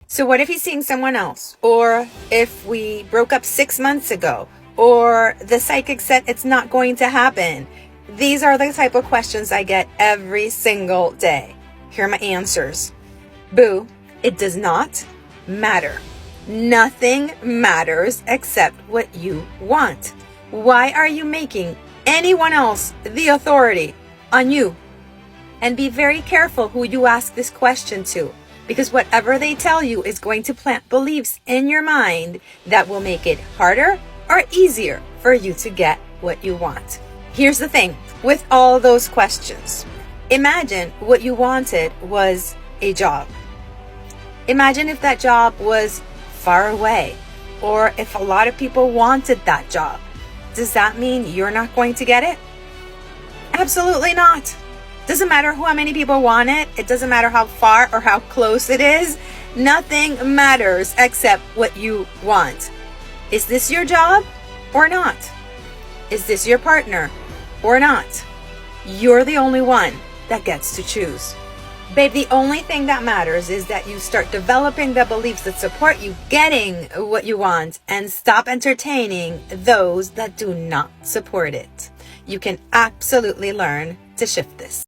So what if he's seeing someone else? Or if we broke up 6 months ago? Or the psychic said it's not going to happen? These are the type of questions I get every single day. Here are my answers. Boo, it does not matter. Nothing matters except what you want. Why are you making anyone else the authority on you? And be very careful who you ask this question to, because whatever they tell you is going to plant beliefs in your mind that will make it harder or easier for you to get what you want. Here's the thing with all those questions. Imagine what you wanted was a job. Imagine if that job was far away, or if a lot of people wanted that job. Does that mean you're not going to get it? Absolutely not. Doesn't matter how many people want it. It doesn't matter how far or how close it is. Nothing matters except what you want. Is this your job or not? Is this your partner or not? You're the only one that gets to choose. Babe, the only thing that matters is that you start developing the beliefs that support you getting what you want and stop entertaining those that do not support it. You can absolutely learn to shift this.